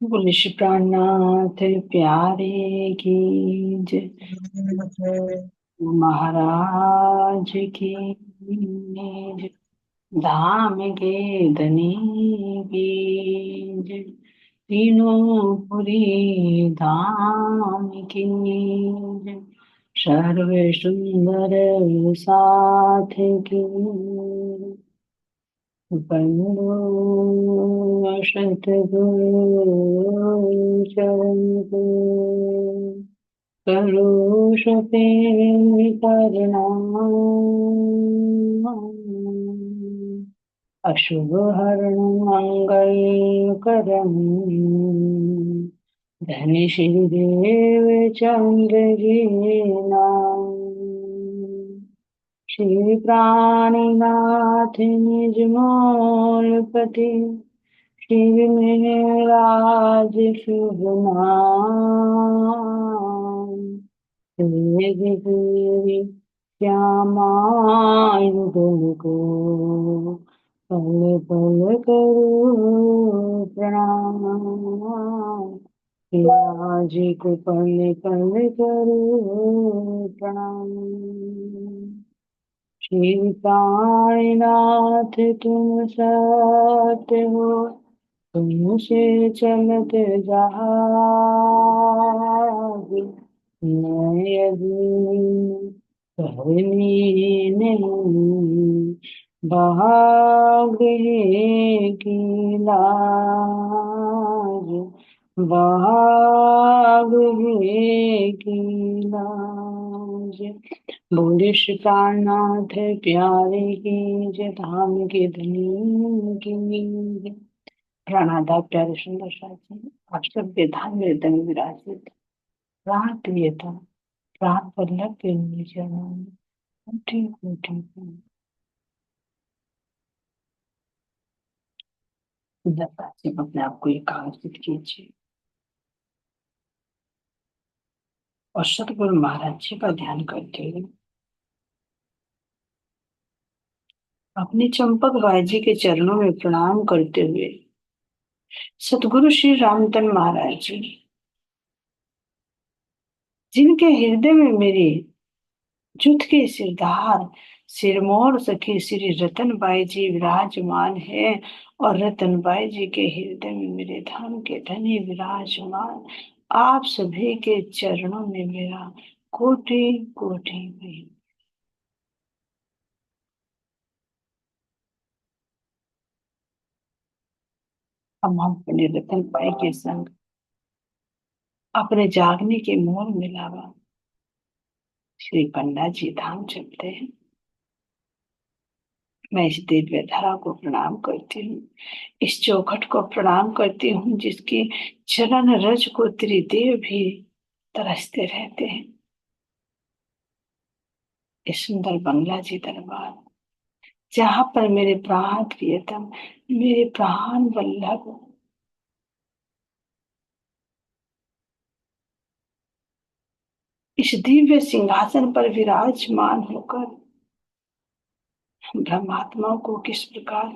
बोले श्री प्राणनाथ प्यारे की जय। महाराज की जय। धाम के धनी की जय। तीनों पुरी धाम की जय। सर्व सुंदर साथ की बंदो सतगुरु चरण को करो सपे प्रणाम। अशुभ हरण मंगल करम धनी श्री देव चंद्र जी नाम। श्री प्राणीनाथ निज मोलपति शिव में राज शुभ नाम। तेज तेरी श्यामायुगल को पल पल करो प्रणाम। पिया जी को पल पल करो प्रणाम। श्री प्राणनाथ तुम सत्य हो तुमसे चलत जहाज। मैं अधीन कहने नहीं भाग्य की लाज। भाग्य की लाज। बोले श्री प्राणनाथ प्यारे की जय। धाम के धनी की जय। प्राणादा प्यारे सुंदर साथी, आप सब धाम में दंग विराजित प्राण प्रियतम प्राण पल्लव के चरणों में कोटि कोटि सुंदरता से अपने आप को एकाग्रित कीजिए और सतगुरु महाराज जी का ध्यान करते हुए अपने चंपक भाई जी के चरणों में प्रणाम करते हुए सतगुरु श्री रामतन महाराज जी जिनके हृदय में मेरे जुट के सिरदार सिरमौर सखी श्री रतनबाई जी विराजमान है और रतनबाई जी के हृदय में मेरे धाम के धनी विराजमान। आप सभी के चरणों में मेरा कोटि कोटि प्रेम। हम अपने रतनबाई के संग अपने जागने के मोल मिलावा श्री पन्ना जी धाम चलते हैं। मैं इस दिव्य धरा को प्रणाम करती हूँ, इस चौखट को प्रणाम करती हूँ जिसकी चरण रज को त्रिदेव भी तरसते रहते हैं। इस सुंदर बंगला जी दरबार जहाँ पर मेरे प्राण प्रियतम मेरे प्राण वल्लभ इस दिव्य सिंहासन पर विराजमान होकर ब्रह्मात्माओं को किस प्रकार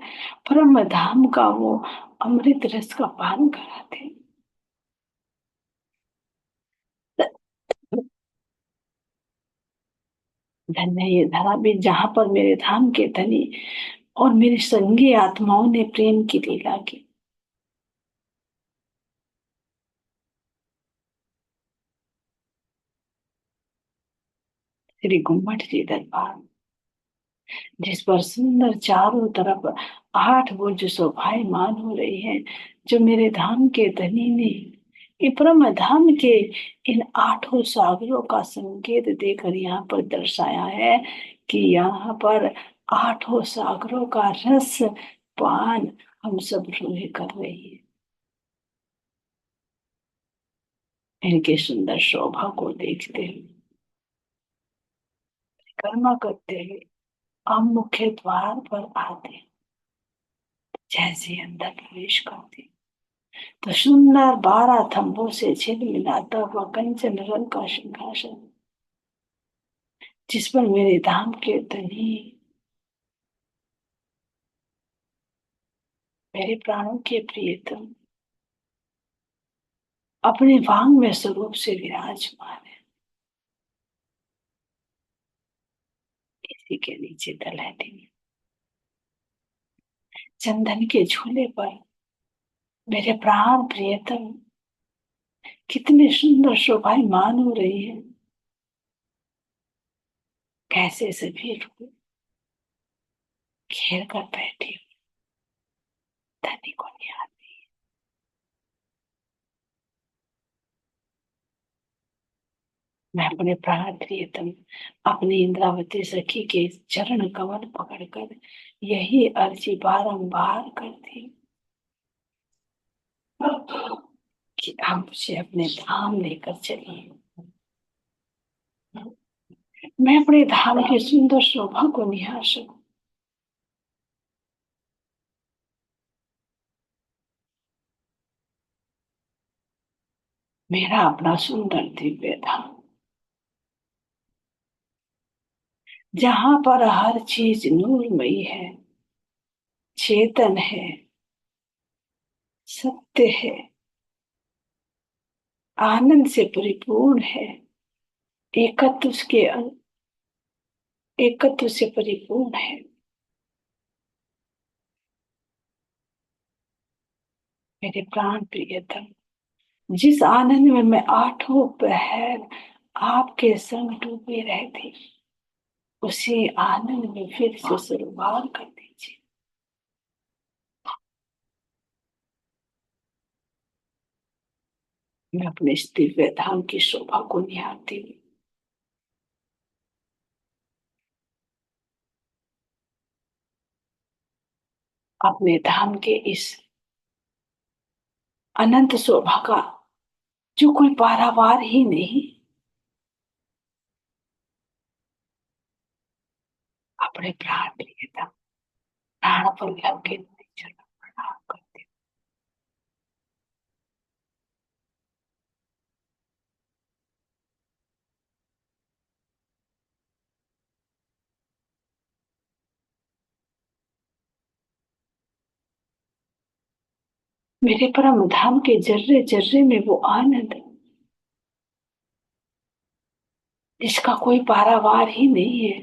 परम धाम का वो अमृत रस का पान कराते। धन्य ये धरा भी जहाँ पर मेरे धाम के धनी और मेरे संगी आत्माओं ने प्रेम की लीला की। श्री गुम्मट जी दरबार जिस पर सुंदर चारों तरफ 8 बुर्ज शोभायमान हो रही हैं, जो मेरे धाम के धनी ने ये परम धाम के इन 8 सागरों का संकेत देकर यहाँ पर दर्शाया है कि यहाँ पर 8 सागरों का रस पान हम सब रूहे कर रही है। इनके सुंदर शोभा को देखते हुए कर्मा करते हुए हम मुख्य द्वार पर आते, जैसे अंदर प्रवेश करते तो सुंदर 12 थंबों से झिलमिलाता हुआ कंचन रंग का सिंहासन जिस पर मेरे धाम के धनी मेरे प्राणों के प्रियतम अपने वांग में स्वरूप से विराजमान है। इसी के नीचे तलहटी चंदन के झूले पर मेरे प्राण प्रियतम कितने सुंदर शोभायमान हो रही है। कैसे सभी लोग घेर कर बैठे धनी को निहार। मैं अपने प्राण प्रियतम अपनी इंद्रावती सखी के चरण कमल पकड़कर यही अर्जी बारंबार करती कि आप मुझे अपने धाम लेकर चलिए। मैं अपने धाम की सुंदर शोभा को निहार सकूं। मेरा अपना सुंदर दिव्य धाम जहां पर हर चीज नूरमयी है, चेतन है, सत्य है, आनंद से परिपूर्ण है, एकत्व के एकत्व से परिपूर्ण है। मेरे प्राण प्रियतम, जिस आनंद में मैं आठों पहर आपके संग डूबी रहती, उसी आनंद में फिर से शुरुआत कर दीजिए। मैं अपने इस दिव्य धाम की शोभा को निहारती हूँ। अपने धाम के इस अनंत शोभा का जो कोई पारावार ही नहीं, अपने प्राण प्रियतम प्राण वल्लभ के चरण प्रणाम करती हूँ। मेरे परम धाम के जर्रे जर्रे में वो आनंद जिसका कोई पारावार ही नहीं है,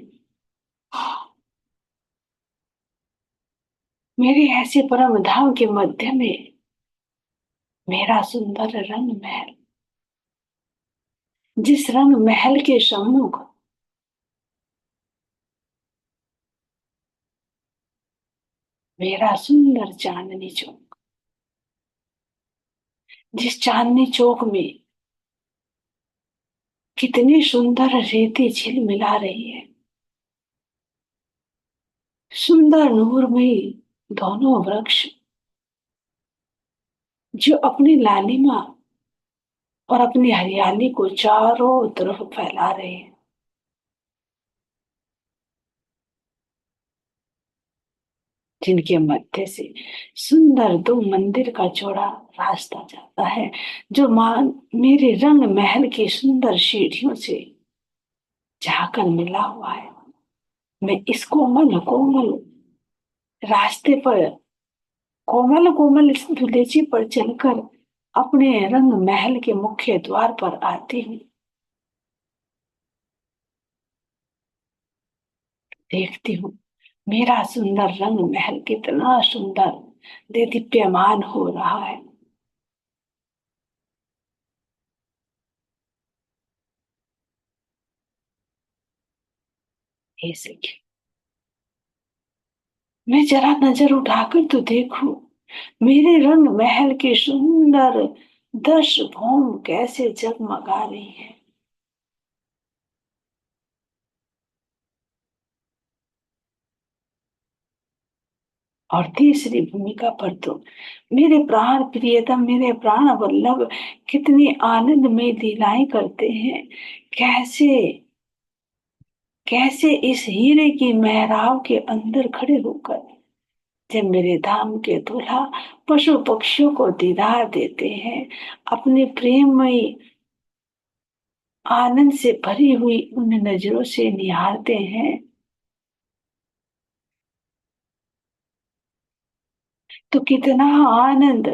मेरे ऐसे परम धाम के मध्य में मेरा सुंदर रंग महल, जिस रंग महल के सम्मुख मेरा सुंदर चांदनी चौक, जिस चांदनी चौक में कितनी सुंदर रेती झिलमिला रही है, सुंदर नूरमयी दोनों वृक्ष जो अपनी लालिमा और अपनी हरियाली को चारों तरफ फैला रहे हैं, जिनके मध्य से सुंदर दो मंदिर का चौड़ा रास्ता जाता है, जो मान मेरे रंग महल की सुंदर सीढ़ियों से जाकर मिला हुआ है। मैं इस कोमल कोमल रास्ते पर कोमल कोमल इस धुलेची पर चलकर अपने रंग महल के मुख्य द्वार पर आती हूँ। देखती हूँ मेरा सुंदर रंग महल कितना सुंदर दीप्यमान हो रहा है। हे सखी, मैं जरा नजर उठाकर तो देखूं मेरे रंग महल के सुंदर 10 भौम कैसे जगमगा रही है। और तीसरी भूमिका पर तो मेरे प्राण प्रियतम मेरे प्राण वल्लभ कितनी आनंद में लीलाएं करते हैं। कैसे कैसे इस हीरे की मेहराब के अंदर खड़े होकर जब मेरे धाम के दूल्हा पशु पक्षियों को दीदार देते हैं, अपने प्रेममयी आनंद से भरी हुई उन नजरों से निहारते हैं, तो कितना आनंद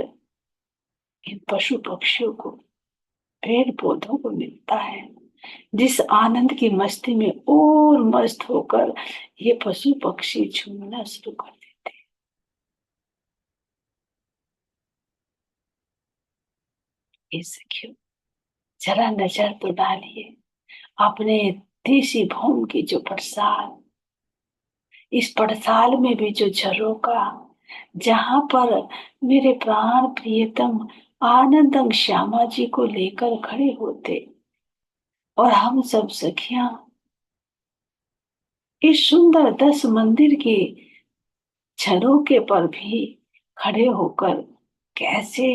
इन पशु पक्षियों को पेड़ पौधों को मिलता है, जिस आनंद की मस्ती में और मस्त होकर ये पशु पक्षी झूमना शुरू कर देते हैं। ये सखियों, जरा नजर तो डालिए अपने देसी भूमि की जो पड़साल, इस पड़साल में भी जो झरोका, जहां पर मेरे प्राण प्रियतम आनंदम श्यामा जी को लेकर खड़े होते और हम सब सखियां इस सुंदर 10 मंदिर के झरोके पर भी खड़े होकर कैसे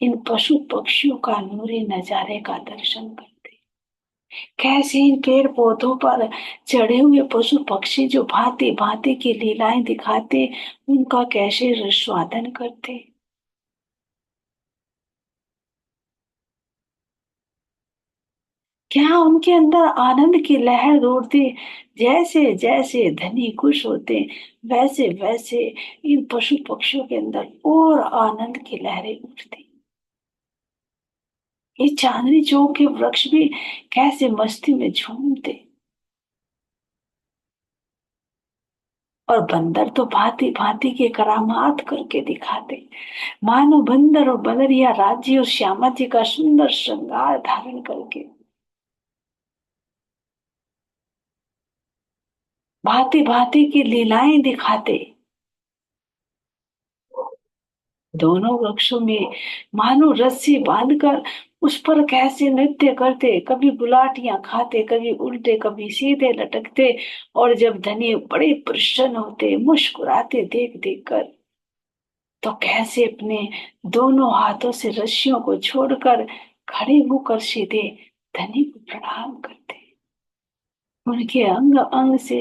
इन पशु पक्षियों का नूरी नजारे का दर्शन करते, कैसे इन पेड़ पौधों पर चढ़े हुए पशु पक्षी जो भांति भांति की लीलाएं दिखाते, उनका कैसे रसास्वादन करते। क्या उनके अंदर आनंद की लहर दौड़ती, जैसे जैसे धनी खुश होते वैसे वैसे इन पशु पक्षियों के अंदर और आनंद की लहरें उठती। ये चांदनी चौक के वृक्ष भी कैसे मस्ती में झूमते, और बंदर तो भांति भांति के करामात करके दिखाते, मानो बंदर और बदरिया राज्य और श्यामा जी का सुंदर श्रृंगार धारण करके भांति भांति की लीलाएं दिखाते। दोनों वृक्षों में मानो रस्सी बांधकर उस पर कैसे नृत्य करते, कभी गुलाटियां खाते, कभी उल्टे कभी सीधे लटकते, और जब धनी बड़े प्रसन्न होते मुस्कुराते देख देख कर, तो कैसे अपने दोनों हाथों से रस्सियों को छोड़कर खड़े होकर सीधे धनी को प्रणाम करते। उनके अंग अंग से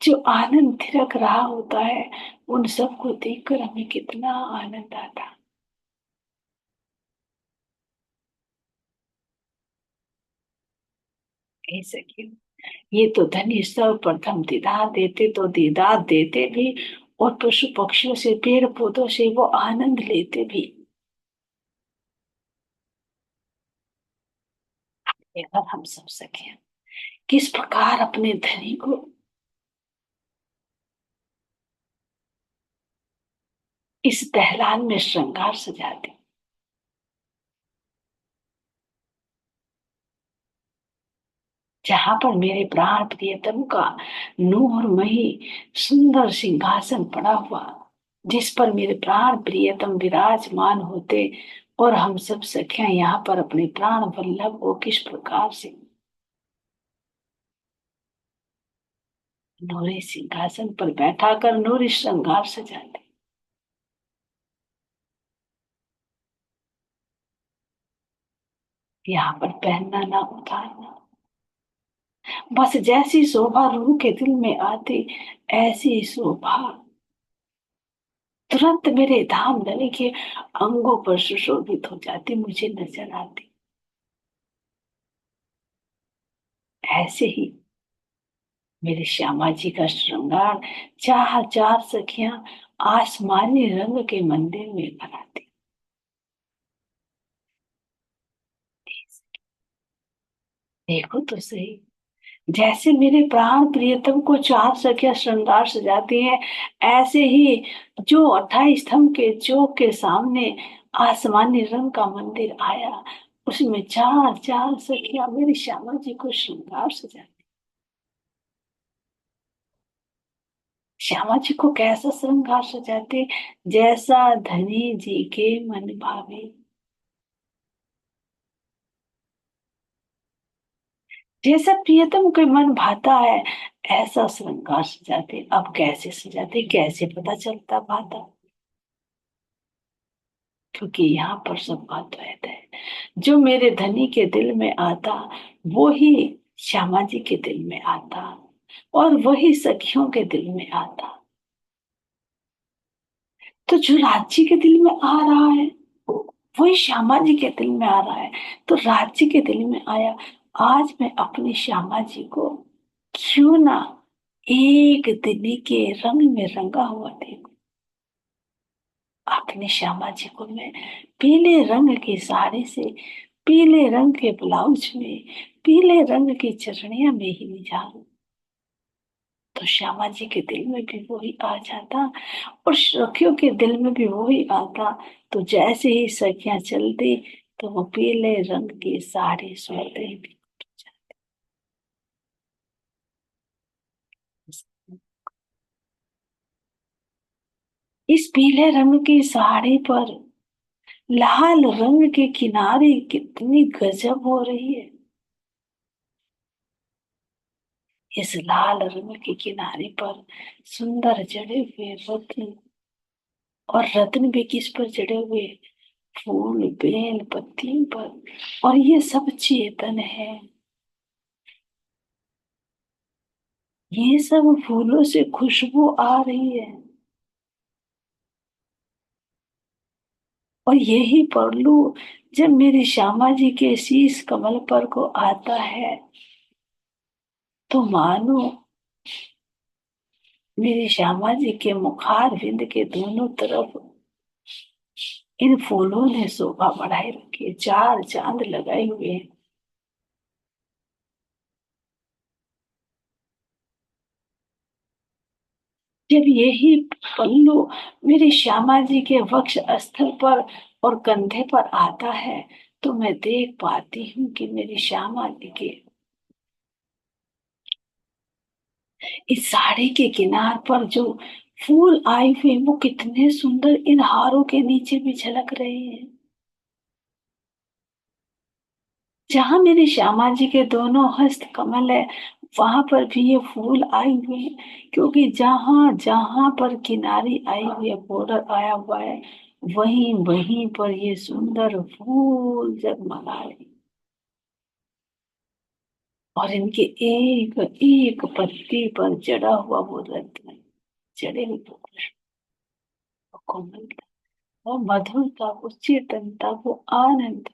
जो आनंद थिरक रहा होता है, उन सबको देखकर हमें कितना आनंद आता। ऐसे क्यों, ये तो धनी सर्वप्रथम दीदार देते तो दीदार देते भी, और पशु पक्षियों से पेड़ पौधों से वो आनंद लेते भी। अगर हम सब सके किस प्रकार अपने धनी को इस दहलान में श्रृंगार सजाते, जहां पर मेरे प्राण प्रियतम का नूरमयी सुंदर सिंहासन पड़ा हुआ, जिस पर मेरे प्राण प्रियतम विराजमान होते, और हम सब सखियां यहाँ पर अपने प्राण वल्लभ को किस प्रकार से नूरी सिंहासन पर बैठा कर नूरी श्रृंगार सजाते। यहाँ पर पहनना ना उतारना, बस जैसी शोभा रूह के दिल में आती, ऐसी शोभा तुरंत मेरे धाम धनी के अंगों पर सुशोभित हो जाती, मुझे नजर आती। ऐसे ही मेरे श्यामा जी का श्रृंगार चार चार सखियां आसमानी रंग के मंदिर में बनाती। देखो तो सही, जैसे मेरे प्राण प्रियतम को चार सखियां श्रृंगार सजाती हैं, ऐसे ही जो 28 स्तंभ के चौक के सामने आसमानी रंग का मंदिर आया, उसमें चार चार सखियां मेरी श्यामा जी को श्रृंगार सजाती। श्यामा जी को कैसा श्रृंगार सजाते, जैसा धनी जी के मन भावे, जैसा प्रियतम के मन भाता है, ऐसा श्रृंगार सजाते। अब कैसे सजाते, कैसे पता चलता भाता, क्योंकि यहाँ पर सब अद्वैत है। जो मेरे धनी के दिल में आता, वो ही श्यामा जी के दिल में आता, और वही सखियों के दिल में आता। तो जो राज्य के दिल में आ रहा है, वही श्यामा जी के दिल में आ रहा है। तो राज्य के दिल में आया, आज मैं अपनी श्यामा जी को क्यों ना एक दिल्ली के रंग में रंगा हुआ देखूं। अपनी श्यामा जी को मैं पीले रंग की साड़ी से पीले रंग के ब्लाउज में, पीले रंग की चरणिया में ही निझारूं, तो श्यामा जी के दिल में भी वही आ जाता और सखियों के दिल में भी वही आता। तो जैसे ही सखियां चलती तो वो पीले रंग की साड़ी सुनते ही इस पीले रंग की साड़ी पर लाल रंग के किनारे कितनी गजब हो रही है। इस लाल रंग के किनारे पर सुंदर जड़े हुए रत्न, और रत्न भी किस पर जड़े हुए, फूल बेल पत्तियों पर, और ये सब चेतन है। ये सब फूलों से खुशबू आ रही है, और यही पड़लू जब मेरी श्यामा जी के शीश कमल पर को आता है, तो मानो मेरी श्यामा जी के मुखार विंद के दोनों तरफ इन फूलों ने शोभा बढ़ाई रखी है, चार चांद लगाए हुए हैं। जब यही पल्लू मेरी श्यामा जी के वक्ष स्थल पर और कंधे पर आता है, तो मैं देख पाती हूँ कि मेरी श्यामा जी के इस साड़ी के किनार पर जो फूल आए हुए वो कितने सुंदर इन हारों के नीचे भी झलक रहे हैं। जहां मेरी श्यामा जी के दोनों हस्त कमल है, वहां पर भी ये फूल आए हुए हैं, क्योंकि जहां जहां पर किनारी आई हुई है, बॉर्डर आया हुआ है, वहीं वहीं पर ये सुंदर फूल जगमगा रहे हैं। और इनके एक एक पत्ती पर जड़ा हुआ वो रत्न, जड़े हुए वो कृष्ण वो कोमलता, वो मधुरता, वो चेतनता, वो आनंद।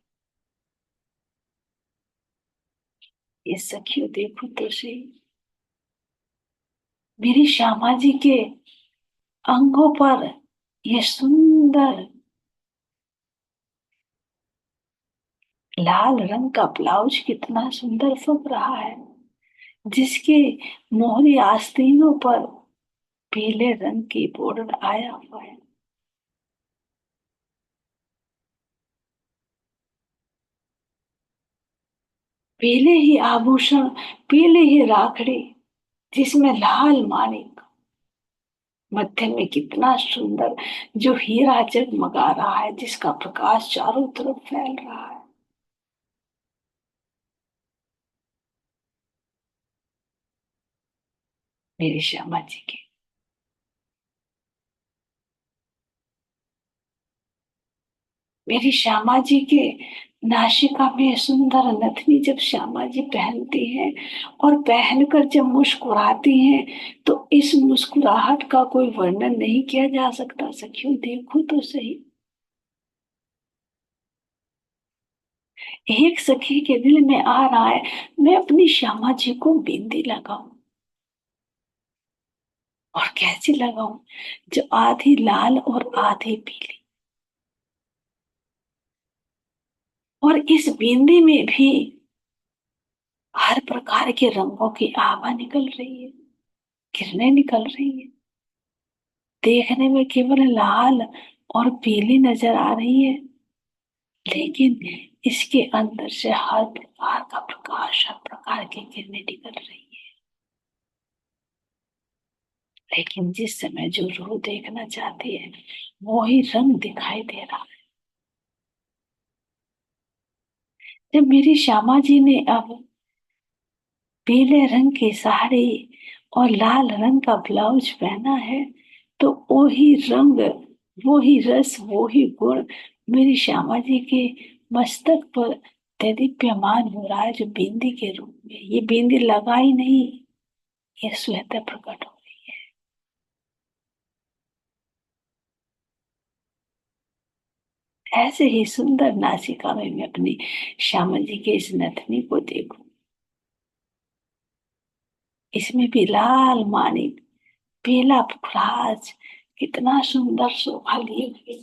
ये सखियों देखो तो सही, मेरी श्यामा जी के अंगों पर ये सुंदर लाल रंग का ब्लाउज कितना सुंदर फक रहा है, जिसके मोहरी आस्तीनों पर पीले रंग की बॉर्डर आया हुआ है। पीले ही आभूषण, पीले ही राखड़ी, जिसमें लाल माणिक, मध्य में कितना सुंदर जो हीरा जगमगा रहा है, जिसका प्रकाश चारों तरफ फैल रहा है। मेरी श्यामा जी के, मेरी श्यामा जी के नासिका में सुंदर नथनी जब श्यामा जी पहनती हैं और पहनकर जब मुस्कुराती हैं, तो इस मुस्कुराहट का कोई वर्णन नहीं किया जा सकता। सखियों देखो तो सही, एक सखी के दिल में आ रहा है मैं अपनी श्यामा जी को बिंदी लगाऊं, और कैसी लगाऊं, जो आधी लाल और आधी पीली, और इस बिंदी में भी हर प्रकार के रंगों की आभा निकल रही है, किरणें निकल रही है। देखने में केवल लाल और पीली नजर आ रही है, लेकिन इसके अंदर से हर प्रकार का प्रकाश, हर प्रकार की किरणें निकल रही है। लेकिन जिस समय जो रूह देखना चाहती है, वो ही रंग दिखाई दे रहा है। जब मेरी श्यामा जी ने अब पीले रंग की साड़ी और लाल रंग का ब्लाउज पहना है, तो वो ही रंग, वो ही रस, वो ही गुण मेरी श्यामा जी के मस्तक पर दीप्यमान हो रहा है, जो बिंदी के रूप में। ये बिंदी लगाई नहीं, ये स्वतः प्रकट हो रही है। ऐसे ही सुंदर नासिका में मैं अपनी श्यामा जी के इस नथनी को देखूं, इसमें भी लाल माणिक, पीला पुखराज, कितना सुंदर शोभा लिए हुए।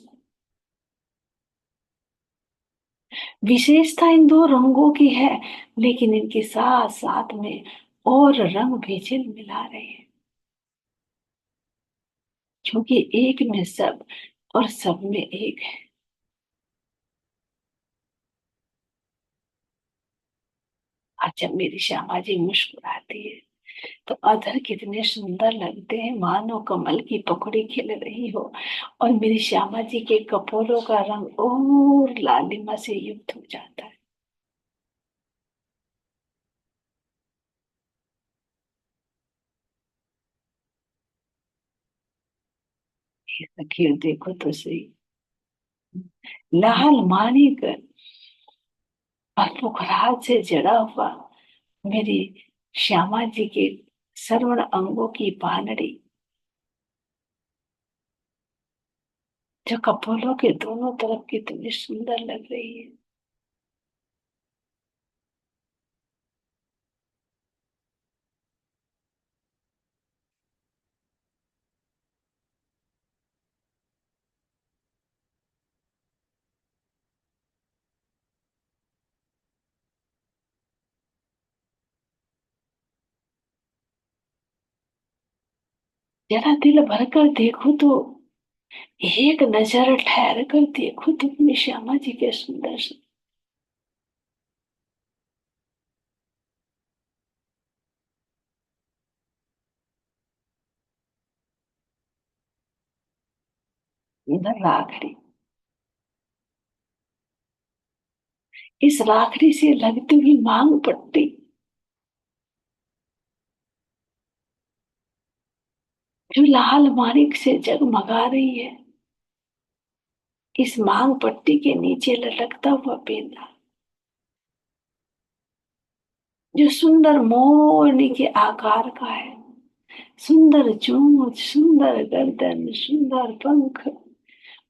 विशेषता इन दो रंगों की है, लेकिन इनके साथ साथ में और रंग भी झिल मिला रहे हैं, क्योंकि एक में सब और सब में एक है। आज जब मेरी श्यामा जी मुस्कुराती है तो अधर कितने सुंदर लगते हैं, मानो कमल की पकड़ी खिल रही हो। और मेरी श्यामा जी के कपोलों का रंग और लालिमा से युक्त हो जाता है। सखियो देखो तो सही, लाल मानिक और पुखराज से जड़ा हुआ मेरी श्यामा जी के श्रवण अंगों की पानड़ी, जो कपोलों के दोनों तरफ कितनी सुंदर लग रही है। जरा दिल भरकर देखो तो, एक नजर ठहर कर देखो तो अपनी श्यामा जी के सुंदर सुंदर राखड़ी। इस राखड़ी से लगती हुई मांग पट्टी, जो लाल माणिक से जगमगा रही है, इस मांग पट्टी के नीचे लटकता हुआ पेंदा, जो सुंदर मोरनी के आकार का है, सुंदर चोंच, सुंदर गर्दन, सुंदर पंख,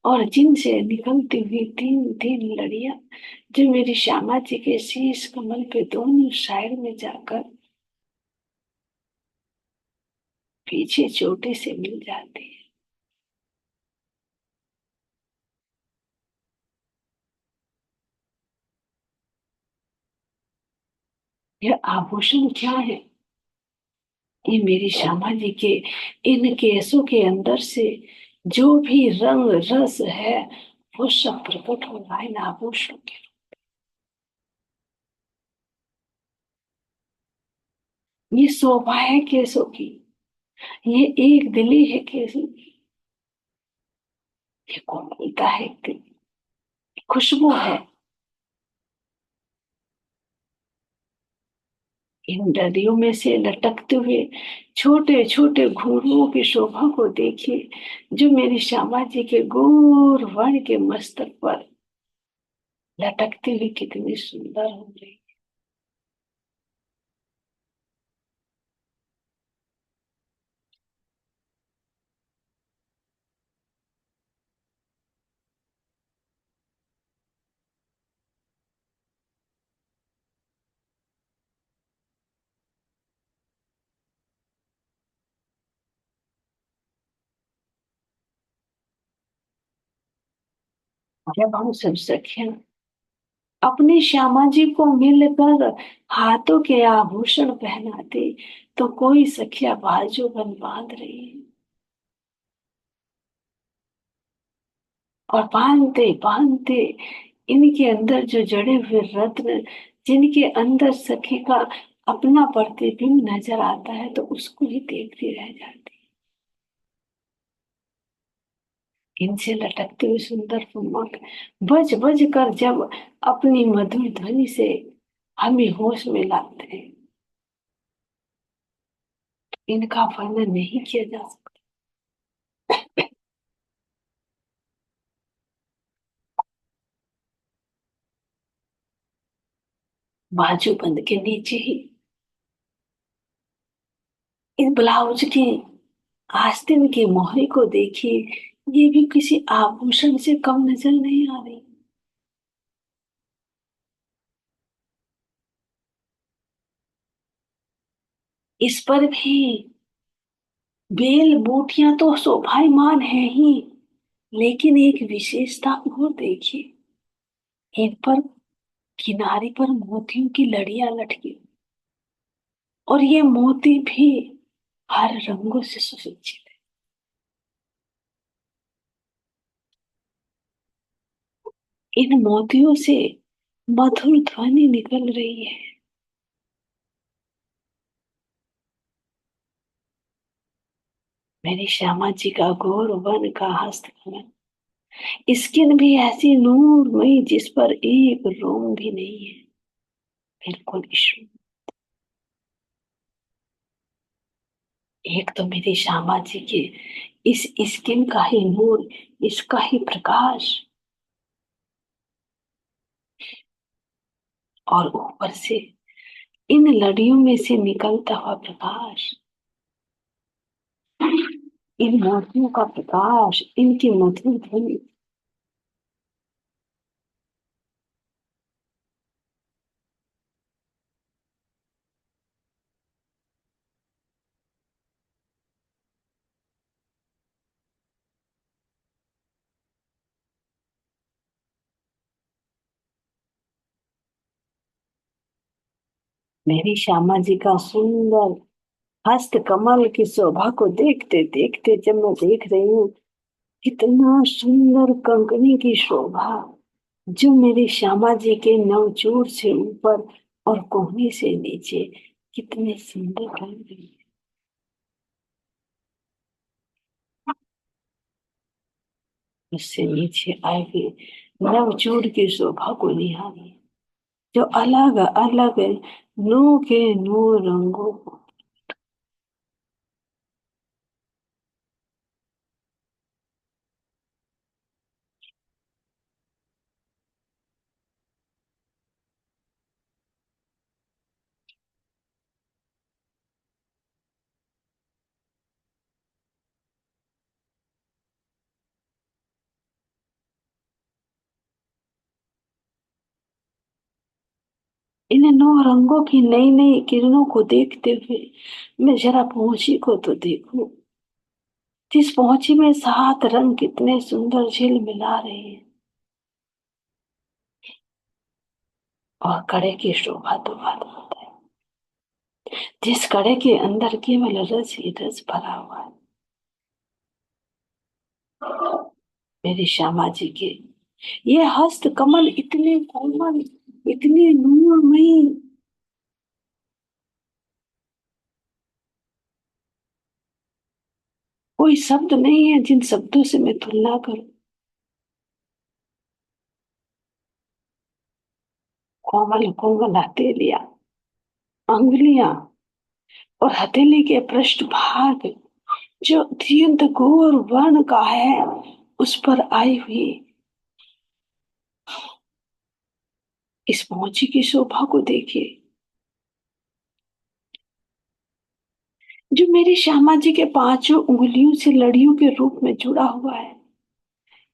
और जिनसे निकलती हुई तीन तीन लड़ियां, जो मेरी श्यामा जी के शीश कमल पे दोनों साइड में जाकर पीछे चोटी से मिल जाती है। यह आभूषण क्या है? ये मेरी श्यामा जी के इन केसों के अंदर से जो भी रंग रस है, वो सब प्रकट हो रहा है इन आभूषणों के। ये शोभा है केसों की, ये एक दिली है केसों की, ये कोमलता है, खुशबू है। इन डलियों में से लटकते हुए छोटे छोटे घुंघरुओं की शोभा को देखिए, जो मेरी श्यामा जी के गौर वर्ण के मस्तक पर लटकती हुई कितनी सुंदर हो रही। जब हम सब सखियां अपनी श्यामा जी को मिलकर हाथों के आभूषण पहनाते, तो कोई सखिया बाजू बन बांध रही है, और बांधते बांधते इनके अंदर जो जड़े हुए रत्न, जिनके अंदर सखी का अपना प्रतिबिंब नजर आता है, तो उसको ही देखती रह जाती। इनसे लटकते हुए सुंदर फुम्मक बज बज कर जब अपनी मधुर ध्वनि से हमें होश में लाते हैं, इनका वर्णन नहीं किया जा सकता। बाजूबंद के नीचे ही इस ब्लाउज की आस्तीन की मोहरी को देखिए, ये भी किसी आभूषण से कम नजर नहीं आ रही। इस पर भी बेल बूटियां तो शोभायमान है ही, लेकिन एक विशेषता और देखिए, इन पर किनारे पर मोतियों की लड़ियां लटकी, और ये मोती भी हर रंगों से सुसज्जित है। इन मोतियों से मधुर ध्वनि निकल रही है। मेरी श्यामा जी का गौर वन का हस्तकमल, स्किन भी ऐसी नूरमयी जिस पर एक रोम भी नहीं है, बिल्कुल ईश्वर। एक तो मेरी श्यामा जी के इस स्किन का ही नूर, इसका ही प्रकाश, और ऊपर से इन लड़ियों में से निकलता हुआ प्रकाश, इन मोतियों का प्रकाश, इनकी मधुर ध्वनि। मेरी श्यामा जी का सुंदर हस्त कमल की शोभा को देखते देखते जब मैं देख रही हूँ, कितना सुंदर कंकनी की शोभा, जो मेरी श्यामा जी के नवचूर से ऊपर और कोहनी से नीचे कितने सुंदर लग रही है। उससे नीचे आए हुए नवचूर की शोभा को निहारिए, जो अलग अलग नू के नू रंगों को। इन नौ रंगों की नई नई किरणों को देखते हुए मैं जरा पहुंची को तो देखूं, जिस पहुंची में सात रंग कितने सुंदर झिलमिला रहे हैं, और कड़े की शोभा तो बात मत है। जिस कड़े के अंदर केवल रस ही रस भरा हुआ है। मेरी श्यामा जी के ये हस्त कमल इतने कोमल, इतने नूरमयी, कोई शब्द नहीं है जिन शब्दों से मैं तुलना करूं। कोमल कोमल हथेलियां, अंगुलियां, और हथेली के पृष्ठभाग जो अत्यंत घोर वर्ण का है, उस पर आई हुई इस पहुंची की शोभा को देखिए, जो मेरी श्यामा जी के पांचों उंगलियों से लड़ियों के रूप में जुड़ा हुआ है।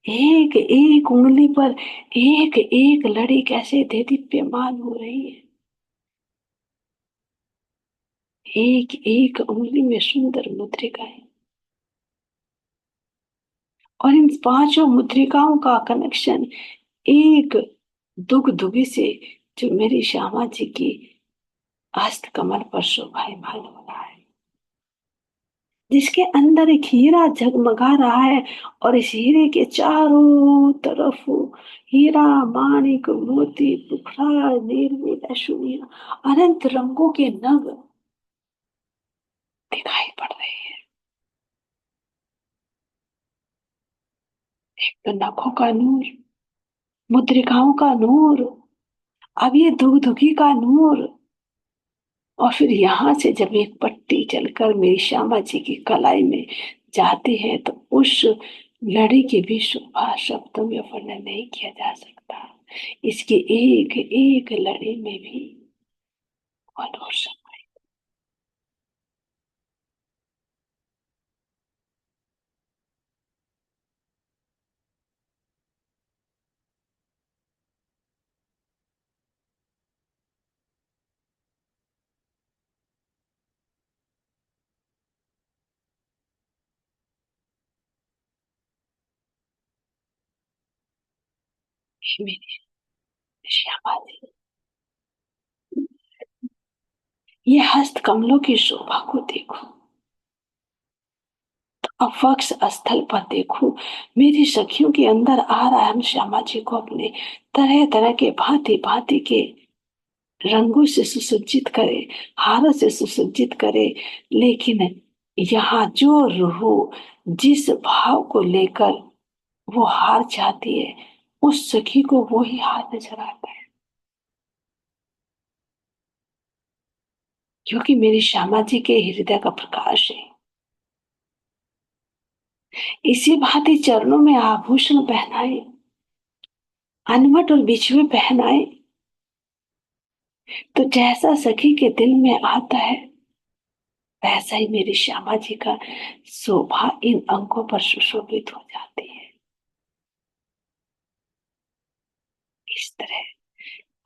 एक एक उंगली पर एक एक लड़ी कैसे देदीप्यमान हो रही है। एक एक उंगली में सुंदर मुद्रिकाएं, और इन पांचों मुद्रिकाओं का कनेक्शन एक दुग दुगी से, जो मेरी श्यामा जी की हस्त कमल पर शोभायमान हो रहा है, जिसके अंदर एक हीरा झगमगा रहा है, और इस हीरे के चारों तरफ हीरा माणिक मोती पुखराज निर्मल अश्विनिया अनंत रंगों के नग दिखाई पड़ रहे हैं। तो नखों का नूर, मुद्रिकाओं का नूर, अब ये दुगदुगी का नूर, और फिर यहाँ से जब एक पट्टी चलकर मेरी श्यामा जी की कलाई में जाती है, तो उस लड़ी की भी शोभा शब्दों में वर्णन नहीं किया जा सकता। इसकी एक एक लड़ी में भी मनोर समाई। मेरी श्यामा जी ये हस्त कमलों की शोभा को देखो, अवक्ष स्थल पर देखो, मेरी सखियों के अंदर आ रहा है। हम श्यामा जी को अपने तरह तरह के भांति भांति के रंगों से सुसज्जित करे, हारों से सुसज्जित करे, लेकिन यहाँ जो रूह जिस भाव को लेकर वो हार चाहती है, उस सखी को वो ही हार नजर आता है। क्योंकि मेरी श्यामा जी के हृदय का प्रकाश है। इसी भांति चरणों में आभूषण पहनाए, अनवट और बिछुए पहनाए, तो जैसा सखी के दिल में आता है, वैसा ही मेरी श्यामा जी का शोभा इन अंगों पर सुशोभित हो जाती है। इस तरह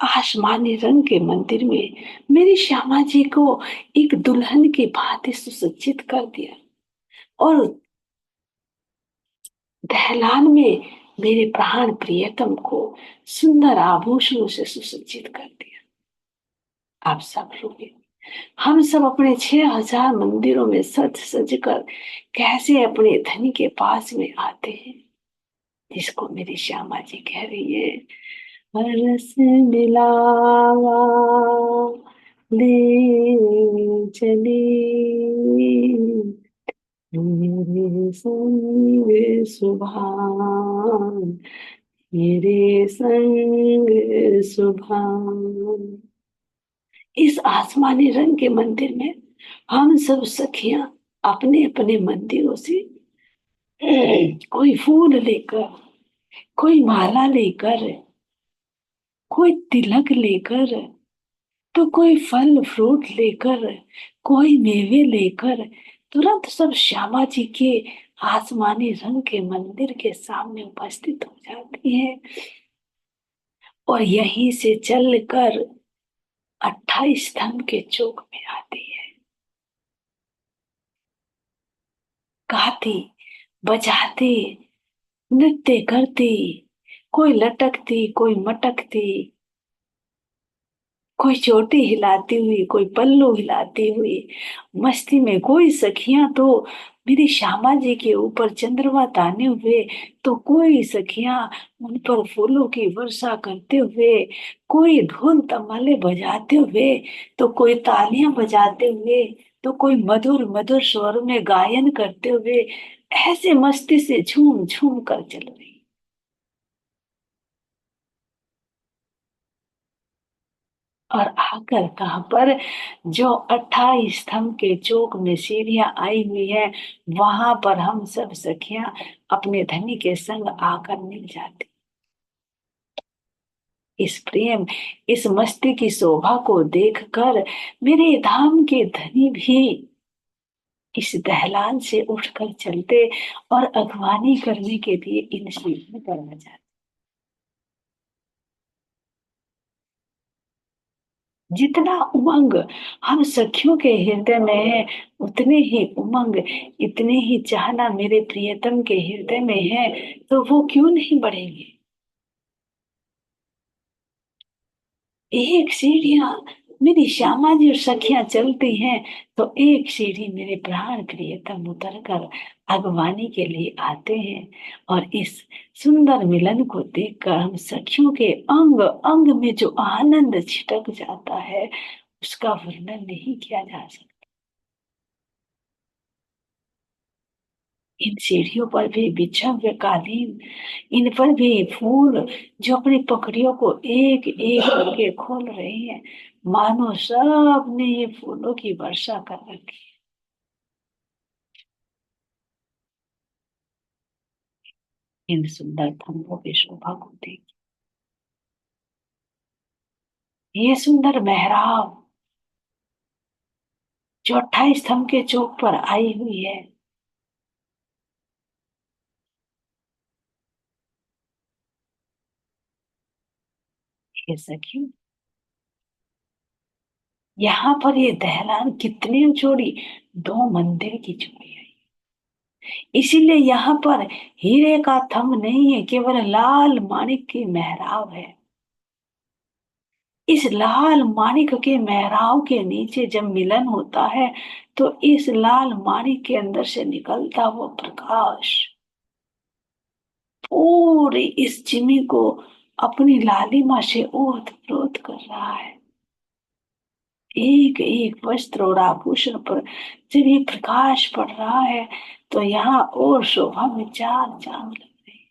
आसमानी रंग के मंदिर में मेरी श्यामा जी को एक दुल्हन की भांति सुसज्जित कर दिया, और दहलान में मेरे प्राण प्रियतम को सुंदर आभूषणों से सुसज्जित कर दिया। आप सब लोग, हम सब अपने 6,000 मंदिरों में सज सज कर कैसे अपने धनी के पास में आते हैं, जिसको मेरी श्यामा जी कह रही है, बरस मिलावा ले चली मेरे संग सुभान, मेरे संग सुभान। इस आसमानी रंग के मंदिर में हम सब सखियां अपने अपने मंदिरों से कोई फूल लेकर, कोई माला लेकर, कोई तिलक लेकर, तो कोई फल फ्रूट लेकर, कोई मेवे लेकर तुरंत सब श्यामा जी के आसमानी रंग के मंदिर के सामने उपस्थित हो जाती है, और यहीं से चलकर 28 स्तंभ के चौक में आती है। गाती, बजाती, नृत्य करती, कोई लटकती, कोई मटकती, कोई चोटी हिलाती हुई, कोई पल्लू हिलाती हुई मस्ती में। कोई सखियां तो मेरी श्यामा जी के ऊपर चंद्रमा ताने हुए, तो कोई सखियां उन पर फूलों की वर्षा करते हुए, कोई ढोल तमाले बजाते हुए, तो कोई तालियां बजाते हुए, तो कोई मधुर मधुर स्वर में गायन करते हुए ऐसे मस्ती से झूम झूम कर चल रही। और आकर कहाँ पर, जो 28 स्तंभ के चौक में सीढ़ियां आई हुई है, वहां पर हम सब सखियां अपने धनी के संग आकर मिल जाती। इस प्रेम, इस मस्ती की शोभा को देखकर मेरे धाम के धनी भी इस दहलान से उठकर चलते और अगवानी करने के लिए इन सीढ़ियों पर आ जाते। जितना उमंग हम सखियों के हृदय में है, उतने ही उमंग, इतने ही चाहना मेरे प्रियतम के हृदय में है, तो वो क्यों नहीं बढ़ेंगे। एक सीढ़ियां मेरी श्यामा जी और सखियां चलती हैं, तो एक सीढ़ी मेरे प्राण प्रियतम उतर कर अगवानी के लिए आते हैं, और इस सुंदर मिलन को देखकर हम सखियों के अंग अंग में जो आनंद छिटक जाता है, उसका वर्णन नहीं किया जा सकता। इन सीढ़ियों पर भी बिछा हुए कालीन, इन पर भी फूल जो अपनी पकड़ियों को एक एक करके खोल रहे हैं, मानो सब ने ये फूलों की वर्षा कर रखी। इन सुंदर थंभों की शोभा को देख, ये सुंदर मेहराब जो 28 स्तंभ के चौक पर आई हुई है, ये सखी, यहाँ पर ये दहलान कितनी चौड़ी, 2 मंदिर की चौड़ी है। इसीलिए यहाँ पर हीरे का थंभ नहीं है, केवल लाल माणिक की मेहराब है। इस लाल माणिक के मेहराब के नीचे जब मिलन होता है तो इस लाल माणिक के अंदर से निकलता वो प्रकाश पूरी इस चिमी को अपनी लालिमा से ओत-प्रोत कर रहा है। एक एक वस्त्र और आभूषण पर जब ये प्रकाश पड़ रहा है तो यहाँ और शोभा में चार चांद लग रहे हैं।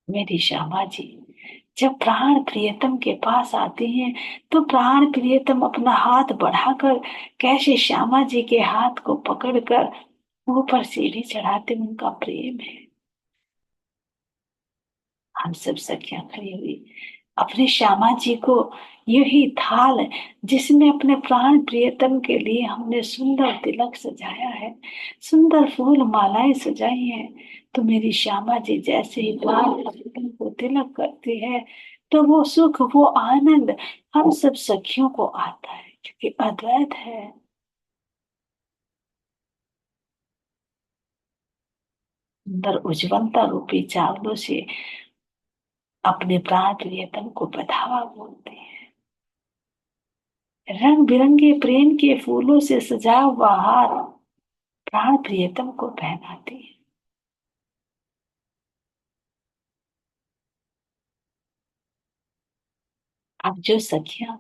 मेरी श्यामा जी जब प्राण प्रियतम के पास आते हैं तो प्राण प्रियतम अपना हाथ बढ़ाकर कैसे श्यामा जी के हाथ को पकड़कर ऊपर सीढ़ी चढ़ाते उनका प्रेम है। हम सब सखियां खड़ी हुई अपने श्यामा जी को यही थाल जिसमें अपने प्राण प्रियतम के लिए हमने सुंदर तिलक सजाया है, सुंदर फूल मालाएं सजाई हैं, तो मेरी श्यामा जी जैसे ही प्राण प्रियतम को तिलक करती है तो वो सुख वो आनंद हम सब सखियों को आता है क्योंकि अद्वैत है। सुंदर उज्जवलता रूपी चावलों से अपने प्राण प्रियतम को बधावा बोलते हैं। रंग बिरंगे प्रेम के फूलों से सजा हुआ हार प्राण प्रियतम को पहनाती है। अब जो सखियां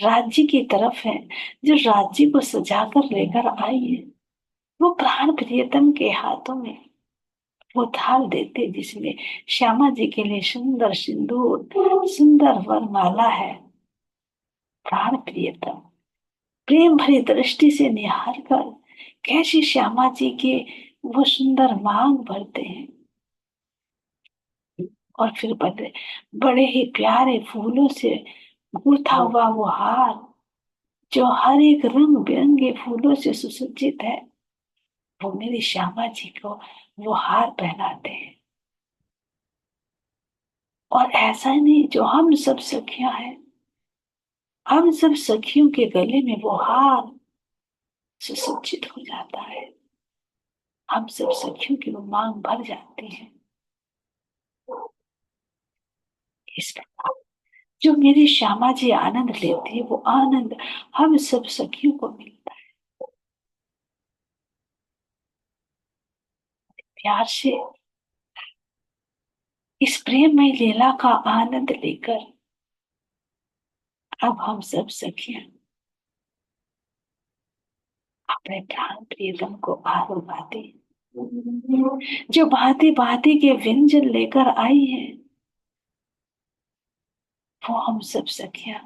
राज्य की तरफ है, जो राज्य को सजाकर लेकर आई है, वो प्राण प्रियतम के हाथों में वो थाल देते जिसमें श्यामा जी के लिए सुंदर सिंदूर सुंदर वरमाला है। प्राण प्रियतम प्रेम भरी दृष्टि से निहार कर कैसे श्यामा जी के वो सुंदर मांग भरते हैं और फिर बड़े बड़े ही प्यारे फूलों से गूथा हुआ वो हार जो हर एक रंग बिरंगे फूलों से सुसज्जित है वो मेरी श्यामा जी को वो हार पहनाते हैं। और ऐसा नहीं जो हम सब सखियां हैं, हम सब सखियों के गले में वो हार सुसज्जित हो जाता है, हम सब सखियों की वो मांग भर जाती है। इस प्रकार जो मेरी श्यामा जी आनंद लेती है वो आनंद हम सब सखियों को मिलता है। प्यार से इस प्रेममय लीला का आनंद लेकर अब हम सब सखियां अपने प्राण प्रियतम को आरो गाते जो भांति भांति के व्यंजन लेकर आई है वो हम सब सखियां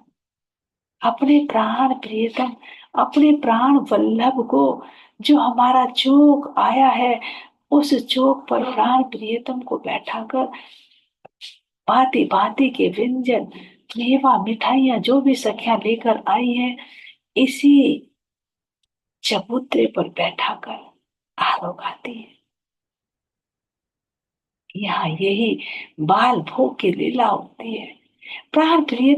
अपने प्राण प्रियतम अपने प्राण वल्लभ को जो हमारा चौक आया है उस चौक पर प्राण प्रियतम को बैठाकर भांति भांति के व्यंजन मेवा मिठाइयां जो भी सखियां लेकर आई है इसी चबूतरे पर बैठाकर आरो गाती है। यहाँ यही बाल भोग की लीला होती है। प्राण प्रिय